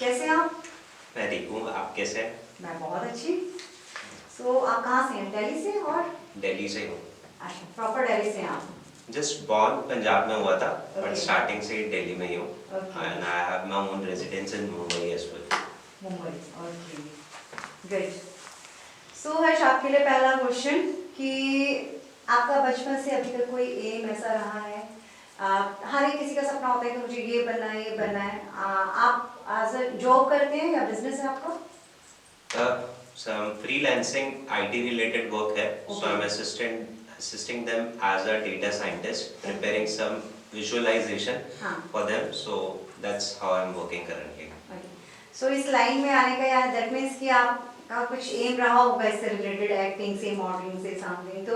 कैसे हैं आप? मैं ठीक हूँ, आप कैसे हैं? मैं बहुत अच्छी। आप कहाँ से हैं? दिल्ली से? और दिल्ली से हूँ। अच्छा, प्रॉपर दिल्ली से हैं आप? जस्ट बॉर्न पंजाब में हुआ था, बट Okay. स्टार्टिंग से ही दिल्ली में ही हूँ। Okay. And I have my own residence in Mumbai as well. Mumbai, okay, good. Harsh, आपके लिए पहला क्वेश्चन कि आपका बचपन से अभी तक कोई एम ऐसा रहा है? हर एक किसी का सपना होता है कि मुझे ये बनना है, ये बनना है। आप एज अ जॉब करते हैं या बिजनेस है आपका? Some freelancing IT related work है, so Okay. I'm assisting them as a data scientist, preparing some visualization हाँ. for them. So that's how I'm working currently. इस लाइन में आने का या दैट मीन्स कि आपका कुछ एम रहा होगा इससे रिलेटेड, एक्टिंग से, मॉडलिंग से, समथिंग। तो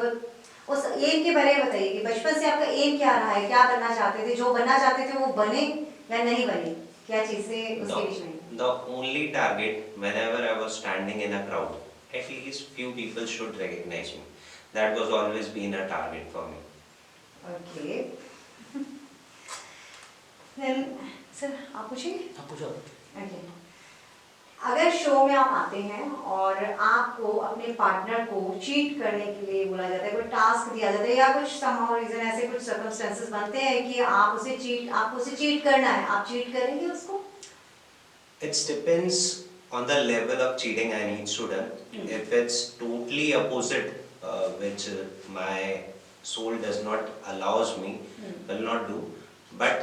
उस एम के बारे में बताइए कि बचपन से आपका एम क्या रहा है, क्या बनना चाहते थे? जो बनना चाहते थे वो बने या नहीं बने? क्या चीज़ से उसके बीच में? The only target whenever I was standing in a crowd, at least few people should recognize me. That was always been a target for me. Okay. Then sir आप पूछिए। आप पूछो। Okay. अगर शो में आप आते हैं और आपको अपने पार्टनर को चीट करने के लिए बोला जाता है, कोई टास्क दिया जाता है या कुछ somehow रीजन ऐसे कुछ सर्कमस्टेंसेस बनते हैं कि आपको उसे चीट करना है, आप चीट करेंगे उसको? It depends on the level of cheating I need to done. If it's totally opposite, which my soul does not allows me, will not do. But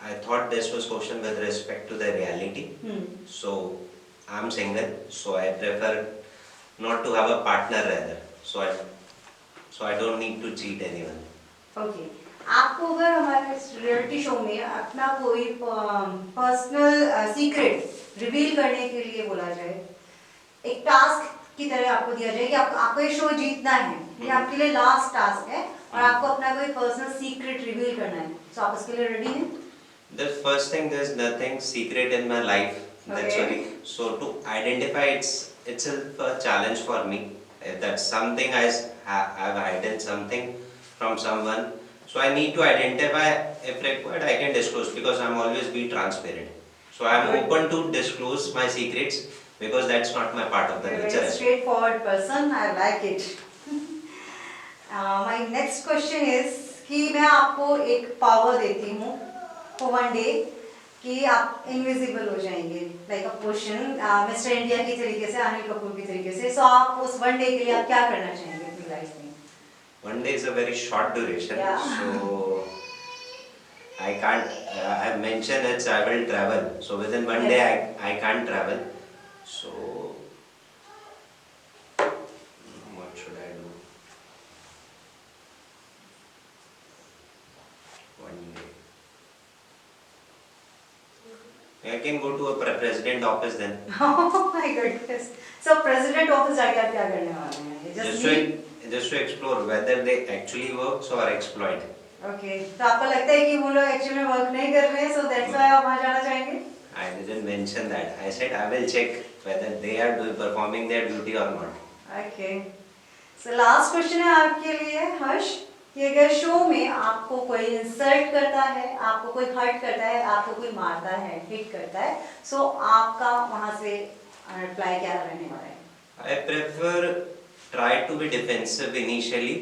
I thought this was question with respect to the reality. So I'm single, so I prefer not to have a partner rather. So I don't need to cheat anyone. Okay. आपको अगर हमारे reality show में अपना कोई personal secret reveal करने के लिए बोला जाए, एक टास्क की तरह आपको दिया जाए कि आपको ये शो जीतना है, ये आपके लिए लास्ट टास्क है और आपको अपना कोई पर्सनल सीक्रेट रिवील करना है, तो आप उसके लिए रेडी हैं? The first thing, there's nothing secret in my life. That's Okay. why. So to identify, it's a challenge for me. If that's something I've hidden something from someone. So I need to identify. If required, I can disclose because I'm always be transparent. So I'm open to disclose my secrets because that's not my part of the You're a nature. very straightforward person. I like it. My next question is कि मैं आपको एक power देती हूँ for one day कि आप invisible हो जाएंगे, like a question mister India की तरीके से, अनिल कपूर की तरीके से। आप उस वन डे के लिए आप क्या करना चाहेंगे अपनी लाइफ में? One day is a very short duration, so I can't. I've mentioned it's I will travel. So within one day I can't travel. So what should I do? One day. I can go to a president office then. Oh my goodness. President office जाके आप क्या करने वाले हैं? Just to explore whether they actually works or exploit. Okay. तो आपको लगता है कि वो लोग एक्चुअली में वर्क नहीं कर रहे हैं, so that's why आप वहाँ जाना चाहेंगे? I didn't mention that. I said I will check whether they are performing their duty or not. Okay. So last question है आपके लिए हर्ष कि अगर शो में आपको कोई इंसल्ट करता है, आपको कोई हर्ट करता है, आपको कोई मारता है, हिट करता है, so आपका वहाँ से रिप्लाई क्या रहने वाला है? I prefer try to be defensive initially,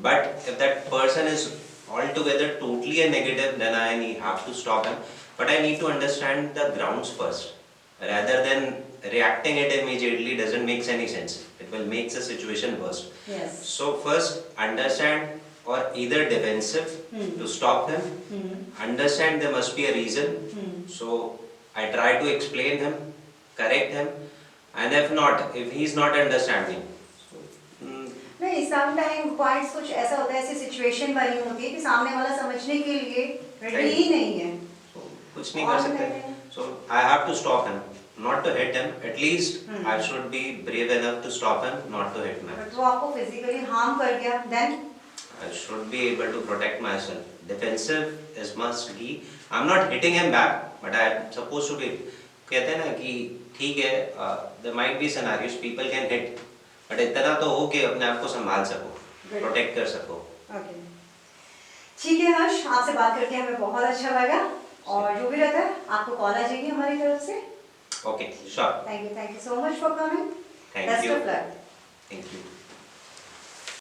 but if that person is altogether totally a negative, then I have to stop him. But I need to understand the grounds first, rather than reacting it immediately doesn't make any sense. It will make the situation worse. Yes. So first understand or either defensive to stop him. Understand there must be a reason. So I try to explain him, correct him, and if he is not understanding. नहीं, sometime points कुछ ऐसा होता है, ऐसी situation बनी होती है कि सामने वाला समझने के लिए रेडी ही नहीं है, कुछ नहीं कर सकते। So I have to stop him, not to hit him. At least I should be brave enough to stop him, not to hit him. But वो आपको फिजिकली हार्म कर गया, then I should be able to protect myself. Defensive is must be. I'm not hitting him back, but I am supposed to be. कहते हैं ना कि ठीक है, there might be scenarios people can hit, but इतना तो हो कि अपने आप को संभाल सको, प्रोटेक्ट कर सको। ठीक है हर्ष, आपसे बात करके हमें बहुत अच्छा लगा और जो भी रहता है आपको कॉल आ जाएगी हमारी तरफ से। Okay, sure. Thank you so much for coming. Thank best you. Of luck. Thank you.